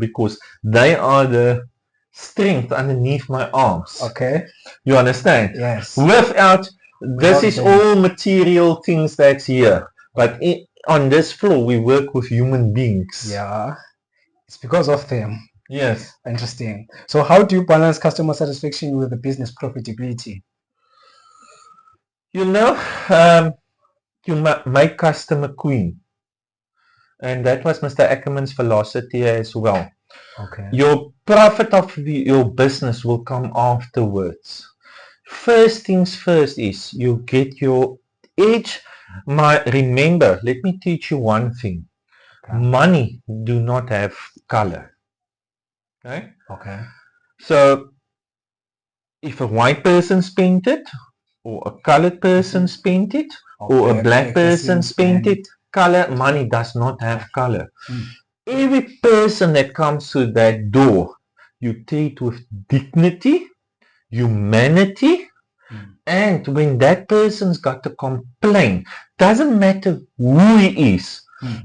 because they are the strength underneath my arms. Okay. You understand? Yes. Without, this is them. all material things that's here. But on this floor, we work with human beings. Yeah. It's because of them. Yes. Interesting. So how do you balance customer satisfaction with the business profitability? You know, you make customer queen. And that was Mr. Ackerman's philosophy as well. Okay. Your profit of your business will come afterwards. First things first is you get your edge. Remember, let me teach you one thing. Okay. Money do not have color. Okay? Okay. So if a white person spent it, or a colored person spent it, or a black person spent it, money does not have color. Every person that comes through that door, you treat with dignity, humanity, and when that person's got a complaint, doesn't matter who he is.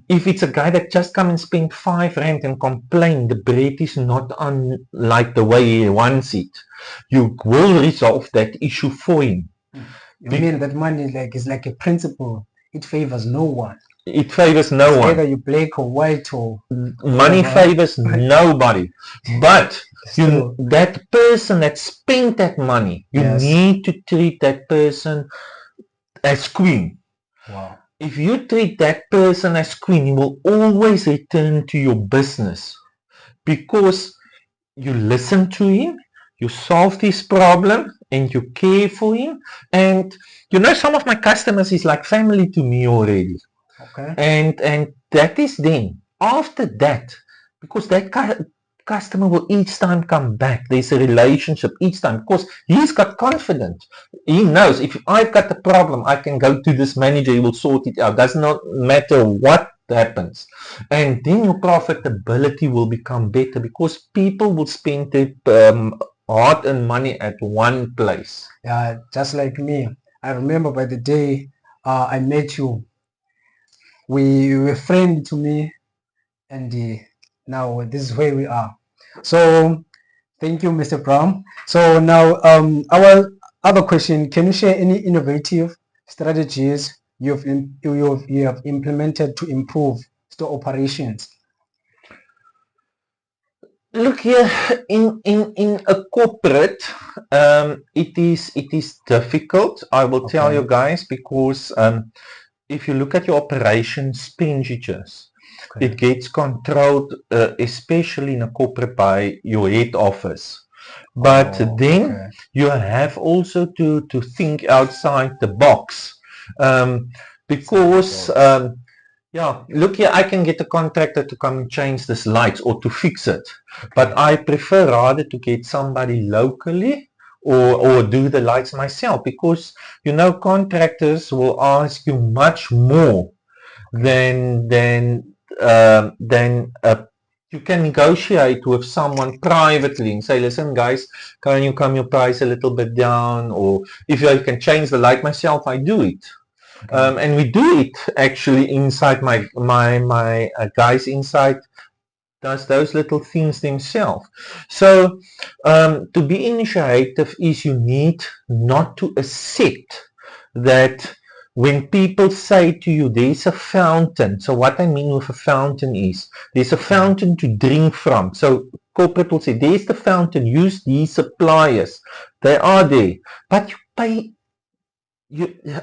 If it's a guy that just come and spend R5 and complain the bread is not on like the way he wants it, you will resolve that issue for him. You mean that money is like a principle? It favors no one. It favors no one. Either you black or white or money favors nobody. But that person that spent that money, you need to treat that person as queen. Wow. If you treat that person as queen, you will always return to your business because you listen to him, you solve his problem, and you care for him. And you know, some of my customers is like family to me already. Okay. And that is then. After that, because that customer will each time come back. There's a relationship each time because he's got confidence. He knows if I've got a problem, I can go to this manager, he will sort it out. Does not matter what happens. And then your profitability will become better because people will spend their hard-earned money at one place. Yeah, just like me. I remember by the day I met you, you were friend to me, and now this is where we are. So thank you, Mr. Brahm. So now our other question, can you share any innovative strategies you have implemented to improve store operations? Look here, in a corporate, it is difficult. I will tell you guys because if you look at your operation expenditures, it gets controlled, especially in a corporate by your head office. But then you have also to think outside the box because yeah, look here, I can get a contractor to come and change this lights or to fix it. But I prefer rather to get somebody locally or do the lights myself because, you know, contractors will ask you much more than you can negotiate with someone privately and say, listen guys, can you come your price a little bit down, or if I can change the light myself, I do it. And we do it actually inside my guys inside does those little things themselves. So to be initiative is you need not to accept that when people say to you there's a fountain. So what I mean with a fountain is there's a fountain to drink from. So corporate will say there's the fountain, use these suppliers, they are there, but you pay.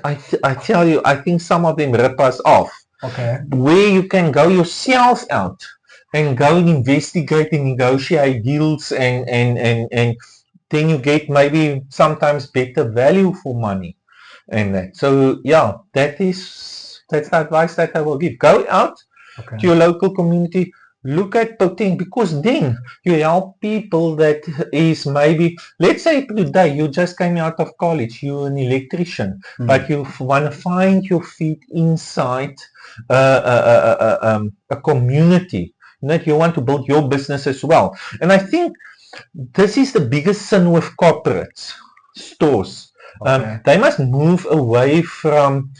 I tell you, I think some of them rip us off. Where you can go yourself out and go and investigate and negotiate deals and then you get maybe sometimes better value for money and that. So yeah, that's the advice that I will give. Go out to your local community, look at potential, because then you help people that is maybe, let's say today you just came out of college, you're an electrician, but you want to find your feet inside a community, that you want to build your business as well. And I think this is the biggest sin with corporates, stores. They must move away from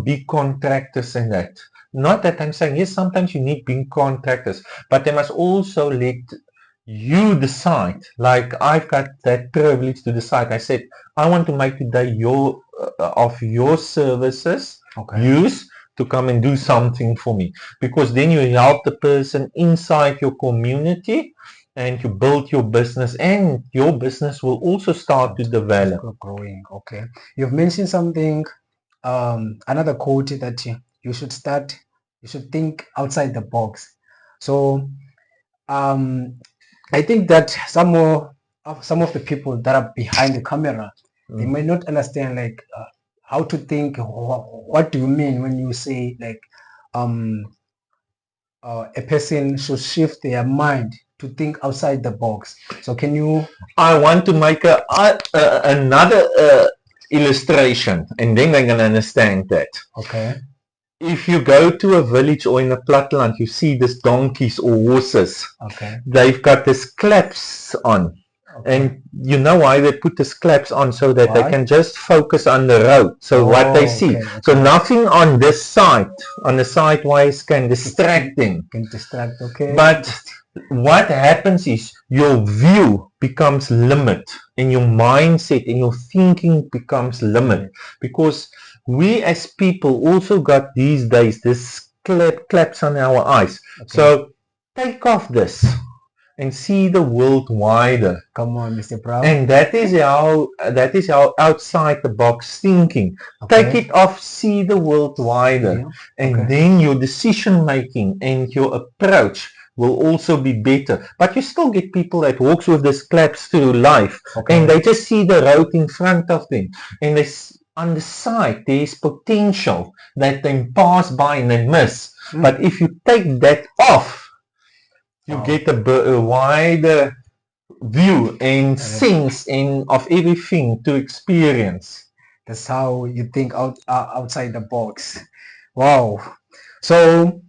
big contractors and that. Not that I'm saying, yes, sometimes you need being contractors, but they must also let you decide. Like I've got that privilege to decide. I said, I want to make today of your services use to come and do something for me, because then you help the person inside your community and you build your business, and your business will also start to develop. Growing. Okay. You've mentioned something, another quote that you should think outside the box. So I think that some of the people that are behind the camera, they might not understand like how to think. What do you mean when you say like a person should shift their mind to think outside the box? So can you? I want to make another illustration, and then they're going to understand that. Okay. If you go to a village or in a platteland, you see these donkeys or horses. Okay. They've got these claps on. Okay. And you know why they put these claps on? So that they can just focus on the road. So what they see. Okay. So nothing on this side, on the sideways, can distract them. Can distract, okay. But what happens is your view becomes limit, and your mindset and your thinking becomes limit, because we as people also got these days this claps on our eyes. Okay. So take off this and see the world wider. Come on, Mr. Brahm. And that is how outside the box thinking. Okay. Take it off, see the world wider. Yeah. And then your decision making and your approach will also be better. But you still get people that walks with these claps through life. Okay. And they just see the road in front of them. And they on the side there's potential that they pass by and they miss. But if you take that off, you get a wider view and sense of everything to experience. That's how you think outside the box. Wow. So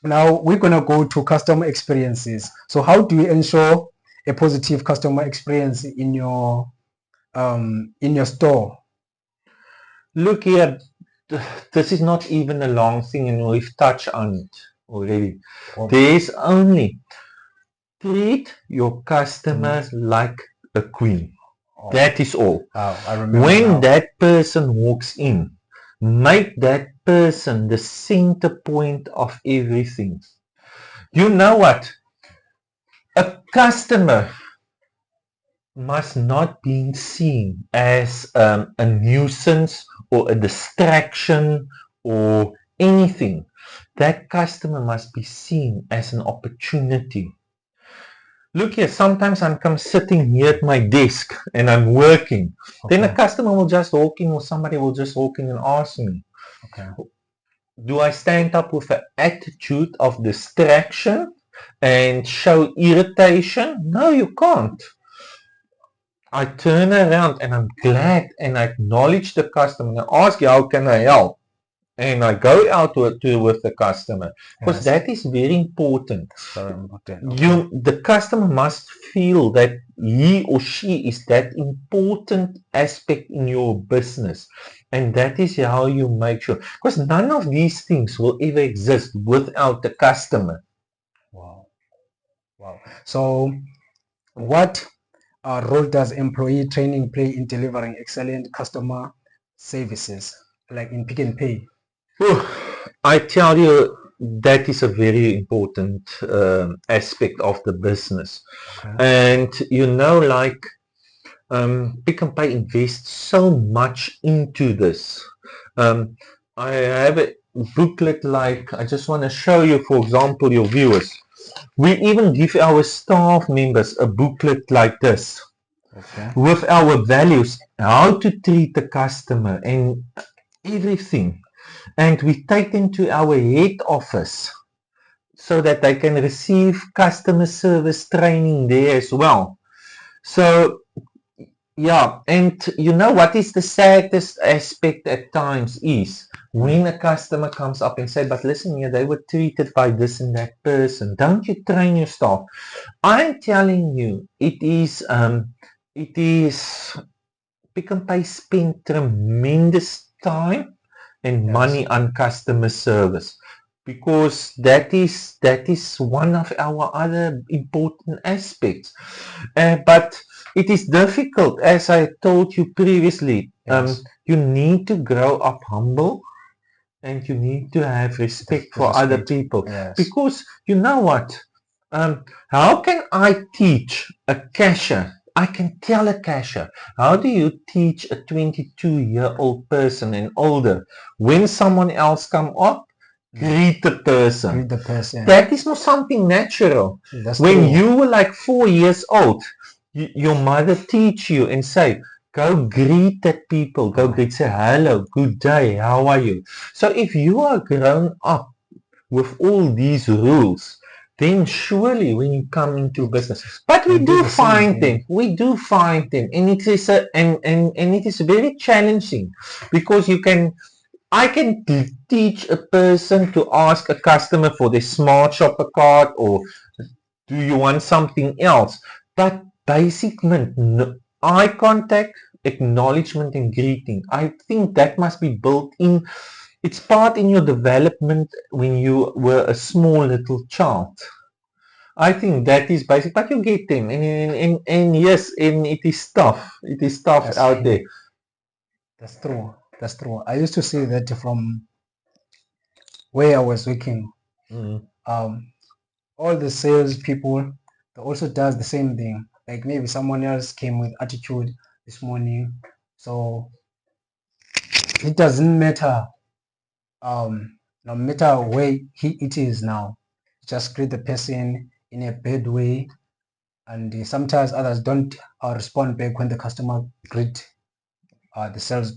now we're gonna go to customer experiences. So how do you ensure a positive customer experience in your store? Look here, this is not even a long thing, and we've touched on it already. There's only treat your customers like a queen. That is all. I remember when that person walks in, make that person the center point of everything. You know what? A customer must not be seen as a nuisance or a distraction or anything. That customer must be seen as an opportunity. Look here, sometimes I'm sitting here at my desk and I'm working. Okay. Then a customer will just walk in, or somebody will just walk in and ask me, okay, do I stand up with an attitude of distraction and show irritation? No, you can't. I turn around and I'm glad and I acknowledge the customer and I ask you, how can I help? And I go out with the customer, because that is very important. Very important. Okay. The customer must feel that he or she is that important aspect in your business, and that is how you make sure. Because none of these things will ever exist without the customer. Wow. So, what role does employee training play in delivering excellent customer services, like in Pick n Pay? I tell you, that is a very important aspect of the business. Okay. And you know, like Pick n Pay invests so much into this. I have a booklet, like I just want to show you, for example, your viewers. We even give our staff members a booklet like this, okay, with our values, how to treat the customer and everything. And we take them to our head office so that they can receive customer service training there as well. So yeah, and you know what is the saddest aspect at times is when a customer comes up and says, but listen here, they were treated by this and that person. Don't you train your staff? I'm telling you, it is Pick n Pay spend tremendous time and money on customer service. because that is one of our other important aspects. But it is difficult, as I told you previously. Yes. You need to grow up humble, and you need to have respect for other Respect. people, Yes. because you know what, how can I teach a cashier? I can tell a cashier, how do you teach a 22-year-old person and older, when someone else come up, greet the person? Greet the person. That is not something natural. That's When true. you were like 4 years old, your mother teach you and say, go greet that people, go greet, say hello, good day, how are you? So if you are grown up with all these rules, then surely when you come into business, but we do find them, and it is and it is very challenging, because I can teach a person to ask a customer for their smart shopper card, or do you want something else? But basic eye contact, acknowledgement, and greeting, I think that must be built in. It's part in your development when you were a small little child. I think that is basic, but you get them, and yes, and it is tough. It is tough out there. That's true. That's true. I used to see that from where I was working. Mm. All the sales people, they also does the same thing. Like maybe someone else came with attitude this morning, so it doesn't matter. No matter where it is now, just greet the person in a bad way, and sometimes others don't respond back when the customer greet the sales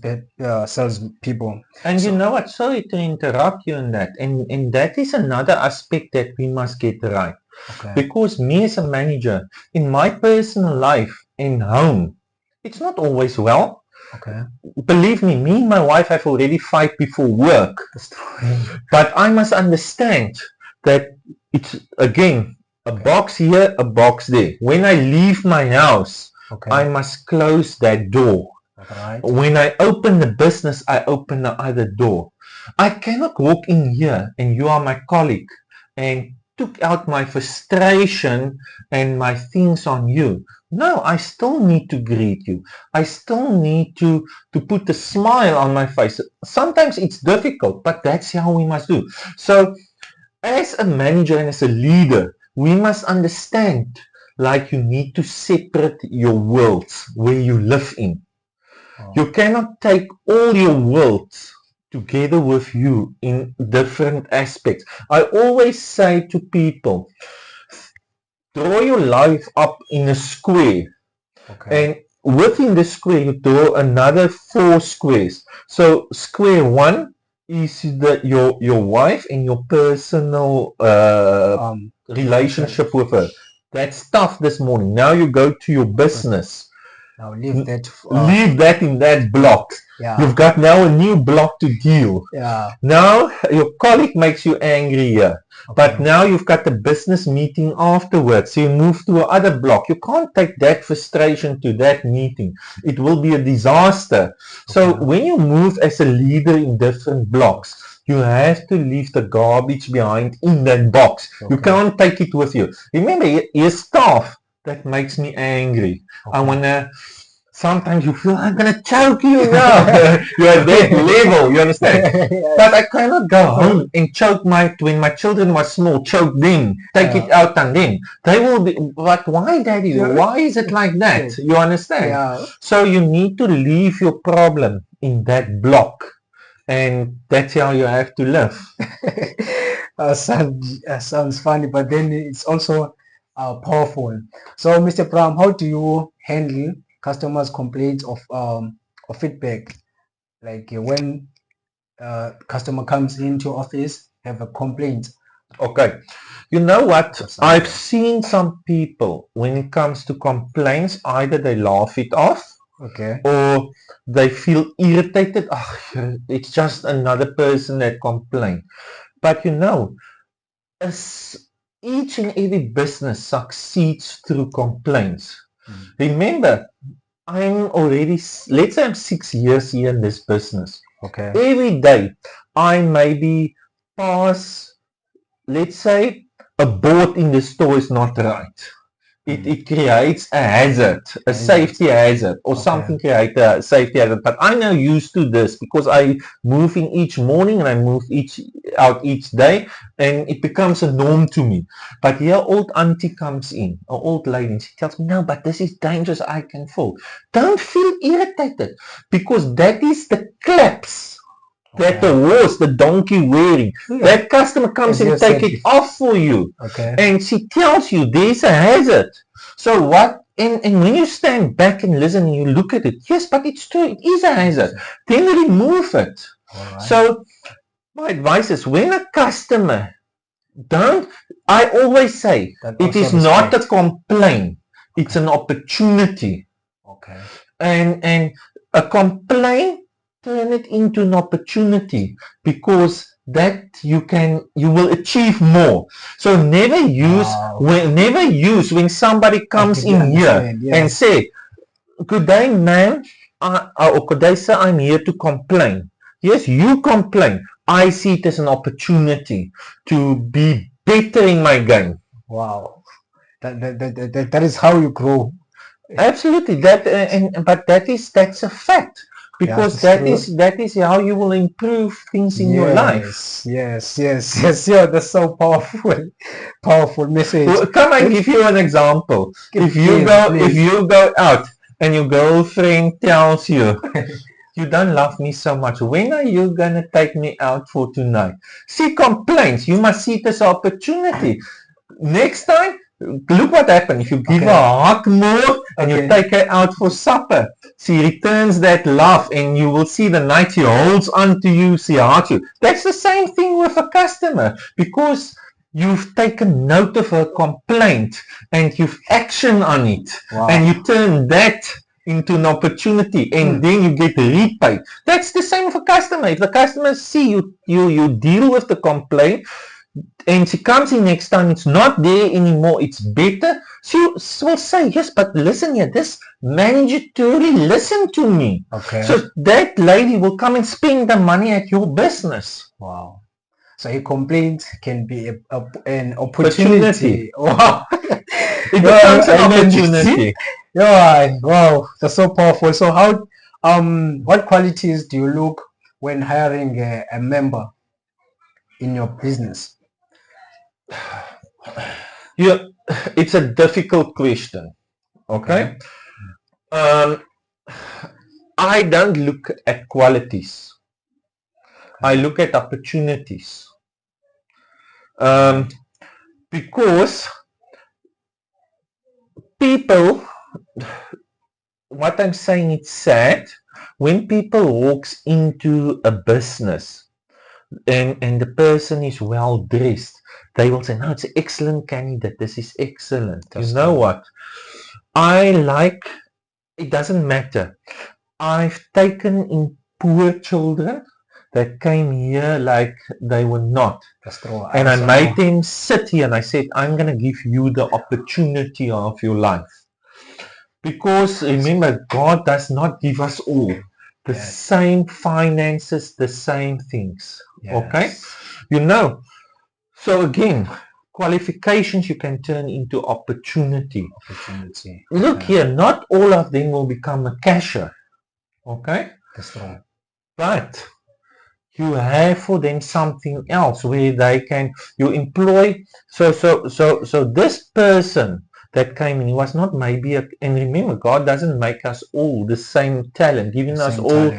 people. And you know what? Sorry to interrupt you in that. And that is another aspect that we must get right. Okay. Because me as a manager, in my personal life, in home, it's not always well. Okay. Believe me, and my wife have already fight before work. But I must understand that it's, again, a box here, a box there. When I leave my house, I must close that door. Right. When I open the business, I open the other door. I cannot walk in here and you are my colleague and took out my frustration and my things on you. No, I still need to greet you. I still need to put a smile on my face. Sometimes it's difficult, but that's how we must do. So as a manager and as a leader, we must understand, like, you need to separate your worlds where you live in. You cannot take all your worlds together with you in different aspects. I always say to people, draw your life up in a square. And within the square, you draw another 4 squares. So square 1 is your wife and your personal relationship with her. That's tough this morning. Now you go to your business. Now leave that. Leave that in that block. Yeah. You've got now a new block to deal. Yeah. Now your colleague makes you angry here. But now you've got the business meeting afterwards. So you move to another block. You can't take that frustration to that meeting. It will be a disaster. So when you move as a leader in different blocks, you have to leave the garbage behind in that box. You can't take it with you. Remember, here's stuff that makes me angry. I wanna. Sometimes you feel I'm gonna choke you now. You're at that level, you understand? But I cannot go home and choke when my children were small, choke them, take it out on them. They will be, but why, daddy? Why is it like that? You understand? So you need to leave your problem in that block, and that's how you have to live. Sounds funny, but then it's also powerful. So, Mr. Brahm, how do you handle customers' complaints of feedback? Like when customer comes into office, have a complaint. Okay, you know what? I've seen some people, when it comes to complaints, either they laugh it off, or they feel irritated. Oh, it's just another person that complained. But you know, as each and every business succeeds through complaints. Remember, I'm already, let's say I'm 6 years here in this business. Every day, I maybe pass let's say a board in the store is not right. It creates a hazard, a safety hazard, or something create a safety hazard. But I'm now used to this because I move in each morning and I move out each day, and it becomes a norm to me. But here, old auntie comes in, an old lady, and she tells me, "No, but this is dangerous. I can fall." Don't feel irritated because that is the claps that the horse, the donkey wearing. That customer comes and take it off for you. And she tells you there's a hazard. So what, and when you stand back and listen and you look at it, yes, but it's true, it is a hazard. Then remove it. So my advice is when a customer I always say, it is not a complaint, it's an opportunity. And a complaint, turn it into an opportunity because that you will achieve more. So never use when somebody comes in here and say, "Good day, ma'am," or "Good day, sir, I'm here to complain." Yes, you complain. I see it as an opportunity to be better in my game. Wow, that is how you grow. Absolutely, but that's a fact. Because that is how you will improve things in your life. Yes. Yeah, that's so powerful message. Well, come I give you an example. If you go out and your girlfriend tells you, "You don't love me so much. When are you gonna take me out for tonight?" She complains. You must see it as an opportunity. Next time, look what happened. If you give her a hug more and you take her out for supper, she returns that love, and you will see the night she holds on to you, she hugs you. That's the same thing with a customer, because you've taken note of her complaint and you've action on it, and you turn that into an opportunity, and then you get repaid. That's the same with a customer. If the customer see you deal with the complaint, and she comes in next time, it's not there anymore, it's better, she will say, "Yes, but listen here, this manager truly listen to me." So that lady will come and spend the money at your business. Wow. So a complaint can be an opportunity. Wow. It becomes an opportunity. Yeah, wow, that's so powerful. So how what qualities do you look when hiring a member in your business? Yeah, it's a difficult question. Okay. I don't look at qualities. I look at opportunities. Because people, what I'm saying, it's sad when people walks into a business and the person is well dressed. They will say, "No, it's an excellent candidate. This is excellent." You know what? It doesn't matter. I've taken in poor children that came here like they were not. And I made them sit here and I said, "I'm going to give you the opportunity of your life." Because remember, God does not give us all the same finances, the same things. Okay? So again, qualifications you can turn into opportunity. Look here, not all of them will become a cashier. Okay? That's right. But you have for them something else where they can, you employ, so this person that came in, he was not maybe and remember, God doesn't make us all the same talent, giving us all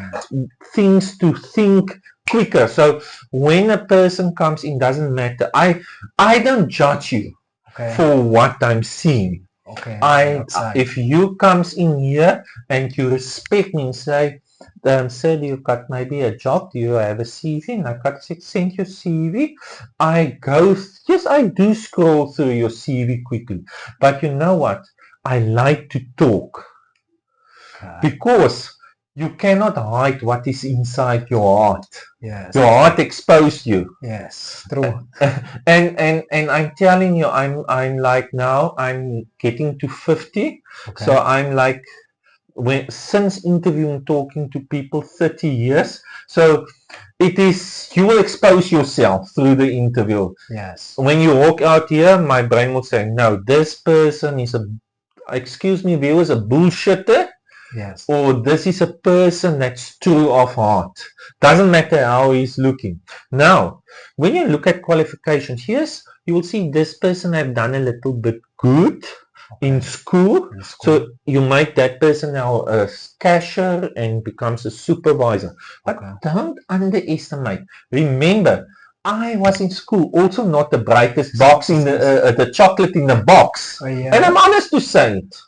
things to think quicker. So when a person comes in, doesn't matter. I don't judge you for what I'm seeing. If you comes in here and you respect me and say, "Sir, you got maybe a job? Do you have a CV?" And I got to send your CV. Yes, I do scroll through your CV quickly. But you know what? I like to talk. Because you cannot hide what is inside your heart. Yes. Your heart exposed you. Yes, true. And I'm telling you, I'm like now, I'm getting to 50. So I'm like, since interviewing, talking to people 30 years. So it is, you will expose yourself through the interview. Yes. When you walk out here, my brain will say, no, this person is excuse me, viewers, a bullshitter. Yes. Or this is a person that's true of heart. Doesn't matter how he's looking. Now, when you look at qualifications, yes, you will see this person have done a little bit good in school. So you make that person now a cashier and becomes a supervisor. But don't underestimate. Remember, I was in school also not the brightest box in the chocolate in the box. And I'm honest to say it.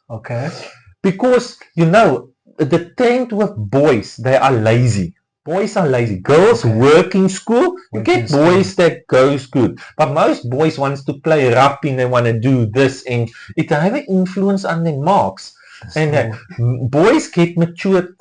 Because, the trend with boys, they are lazy. Boys are lazy. Girls work in school. You get boys that goes good. But most boys wants to play rugby and they want to do this. And it have an influence on their marks. And boys get mature